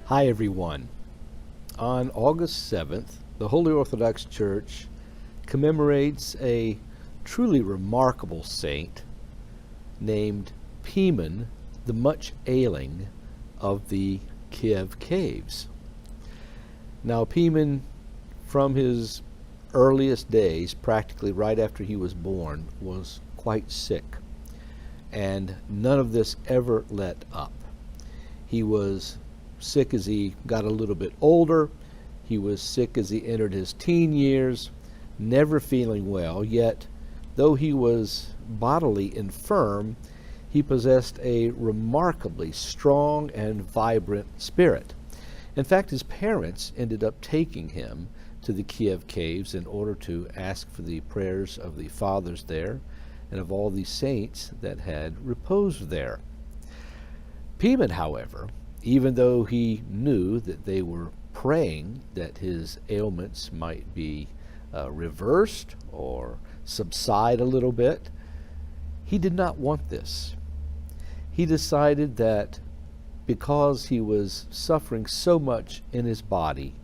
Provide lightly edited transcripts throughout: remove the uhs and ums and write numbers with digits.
Hi everyone. On August 7th, the Holy Orthodox Church commemorates a truly remarkable saint named Poemen the Ailing of the Kiev caves. Now Poemen, from his earliest days, practically right after he was born, was quite sick, and none of this ever let up. He was sick as he got a little bit older. He was sick as he entered his teen years, never feeling well, yet though he was bodily infirm, he possessed a remarkably strong and vibrant spirit. In fact, his parents ended up taking him to the Kiev caves in order to ask for the prayers of the fathers there and of all the saints that had reposed there. Poemen, however, even though he knew that they were praying that his ailments might be reversed or subside a little bit, he did not want this. He decided that because he was suffering so much in his body,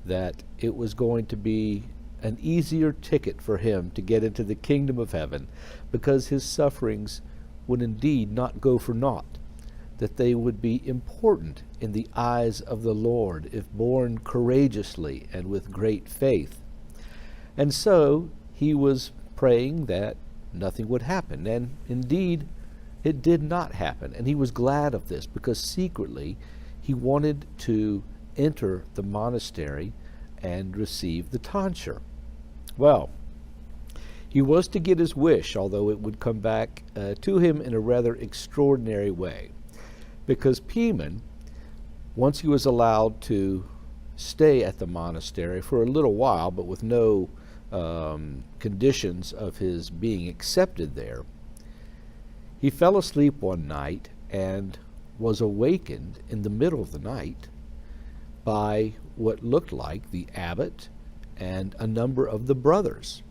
that it was going to be an easier ticket for him to get into the kingdom of heaven, because his sufferings would indeed not go for naught, that they would be important in the eyes of the Lord if borne courageously and with great faith. And so he was praying that nothing would happen, and indeed it did not happen, and he was glad of this, because secretly he wanted to enter the monastery and receive the tonsure. Well, he was to get his wish, although it would come back to him in a rather extraordinary way, because Poemen, once he was allowed to stay at the monastery for a little while, but with no conditions of his being accepted there, he fell asleep one night and was awakened in the middle of the night by what looked like the abbot and a number of the brothers.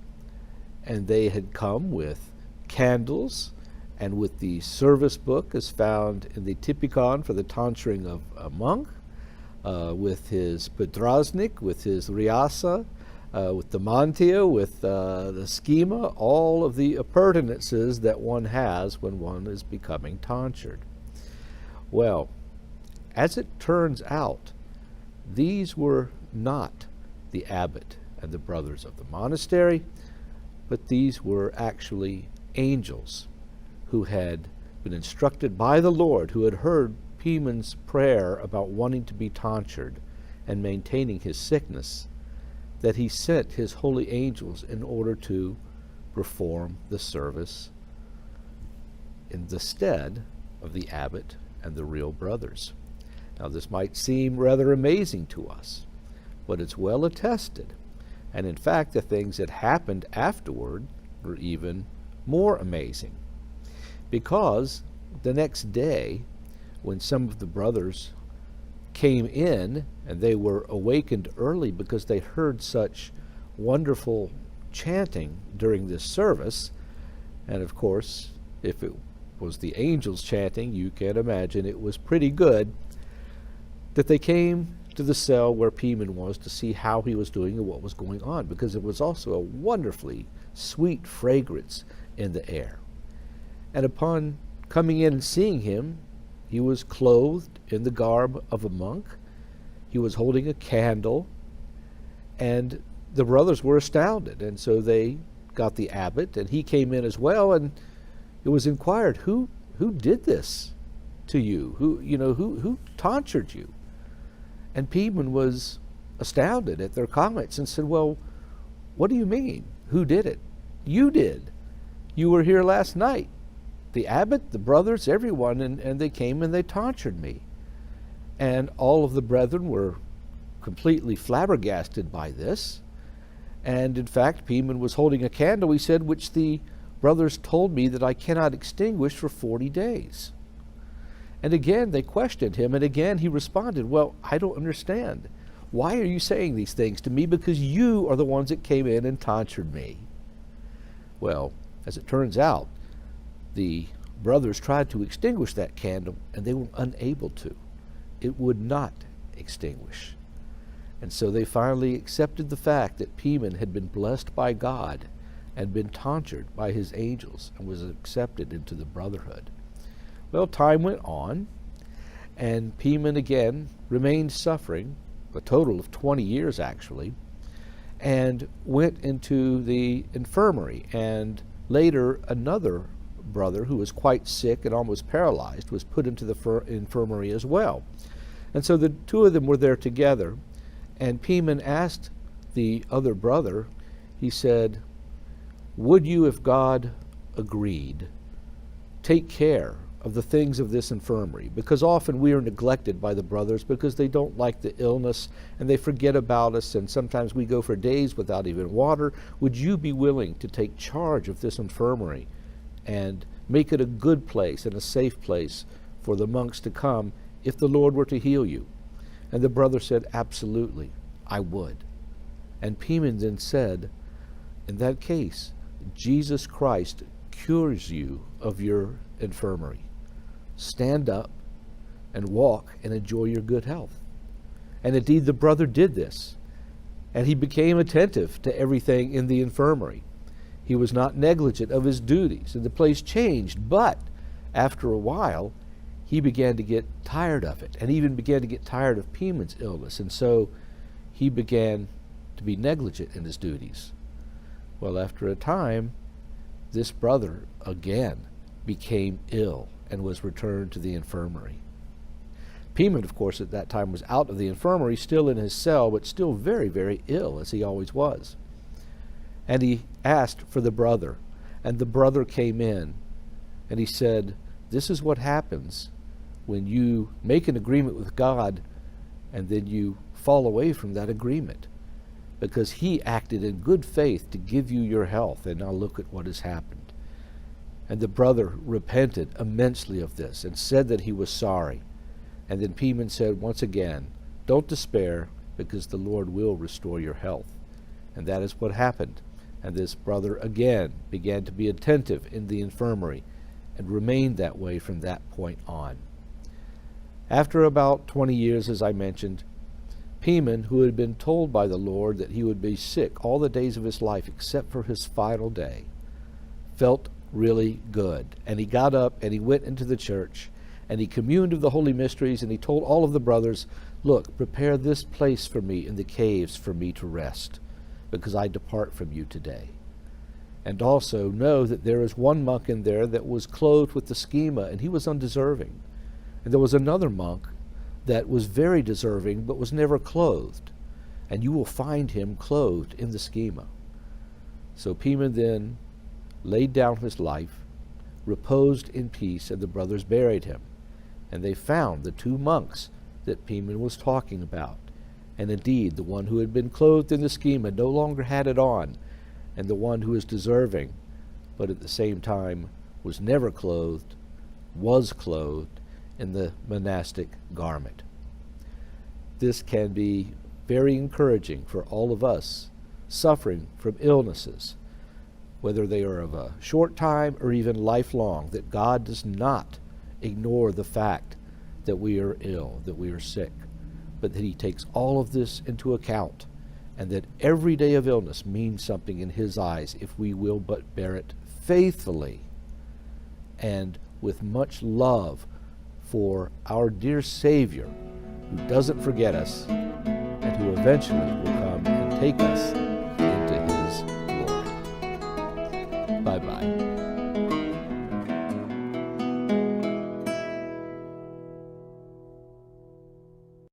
And they had come with candles and with the service book as found in the Typicon for the tonsuring of a monk, with his podraznik, with his riasa, with the mantilla, with the schema, all of the appurtenances that one has when one is becoming tonsured. Well, as it turns out, these were not the abbot and the brothers of the monastery, but these were actually angels who had been instructed by the Lord, who had heard Poemen's prayer about wanting to be tonsured and maintaining his sickness, that he sent his holy angels in order to perform the service in the stead of the abbot and the real brothers. Now, this might seem rather amazing to us, but it's well attested. And in fact, the things that happened afterward were even more amazing. Because the next day, when some of the brothers came in, and they were awakened early because they heard such wonderful chanting during this service, and of course, if it was the angels chanting, you can imagine it was pretty good, that they came to the cell where Poemen was to see how he was doing and what was going on, because there was also a wonderfully sweet fragrance in the air. And upon coming in and seeing him, he was clothed in the garb of a monk. He was holding a candle, and the brothers were astounded, and so they got the abbot, and he came in as well, and it was inquired, who did this to you? Who tonsured you? And Poemen was astounded at their comments and said, well, what do you mean? Who did it? You did. You were here last night. The abbot, the brothers, everyone, and they came and they tonsured me. And all of the brethren were completely flabbergasted by this. And in fact, Poemen was holding a candle, he said, which the brothers told me that I cannot extinguish for 40 days. And again, they questioned him, and again he responded, well, I don't understand. Why are you saying these things to me? Because you are the ones that came in and tonsured me. Well, as it turns out, the brothers tried to extinguish that candle, and they were unable to. It would not extinguish. And so they finally accepted the fact that Poemen had been blessed by God and been tonsured by his angels and was accepted into the brotherhood. Well, time went on, and Poemen again remained suffering, a total of 20 years actually, and went into the infirmary. And later another brother who was quite sick and almost paralyzed was put into the infirmary as well. And so the two of them were there together, and Poemen asked the other brother, he said, "Would you, if God agreed, take care of the things of this infirmary?" Because often we are neglected by the brothers because they don't like the illness and they forget about us, and sometimes we go for days without even water. Would you be willing to take charge of this infirmary and make it a good place and a safe place for the monks to come if the Lord were to heal you? And the brother said, "Absolutely, I would." And Poemen then said, "In that case, Jesus Christ cures you of your infirmary. Stand up and walk and enjoy your good health." And indeed the brother did this, and he became attentive to everything in the infirmary. He was not negligent of his duties, and the place changed, but after a while he began to get tired of it, and even began to get tired of Poemen's illness, and so he began to be negligent in his duties. Well, after a time, this brother again became ill and was returned to the infirmary. Poemen, of course, at that time was out of the infirmary, still in his cell, but still very, very ill, as he always was. And he asked for the brother, and the brother came in, and he said, "This is what happens when you make an agreement with God and then you fall away from that agreement, because he acted in good faith to give you your health, and now look at what has happened." And the brother repented immensely of this and said that he was sorry. And then Poemen said once again, "Don't despair, because the Lord will restore your health." And that is what happened. And this brother again began to be attentive in the infirmary and remained that way from that point on. After about 20 years, as I mentioned, Poemen, who had been told by the Lord that he would be sick all the days of his life except for his final day, felt really good. And he got up and he went into the church and he communed of the holy mysteries, and he told all of the brothers, "Look, prepare this place for me in the caves for me to rest, because I depart from you today. And also know that there is one monk in there that was clothed with the schema, and he was undeserving. And there was another monk that was very deserving, but was never clothed. And you will find him clothed in the schema." So Poemen then laid down his life, reposed in peace, and the brothers buried him. And they found the two monks that Poemen was talking about. And indeed, the one who had been clothed in the schema no longer had it on, and the one who was deserving, but at the same time was never clothed, was clothed in the monastic garment. This can be very encouraging for all of us suffering from illnesses, whether they are of a short time or even lifelong, that God does not ignore the fact that we are ill, that we are sick, but that he takes all of this into account, and that every day of illness means something in his eyes if we will but bear it faithfully and with much love for our dear Savior, who doesn't forget us and who eventually will come and take us into his glory. Bye-bye.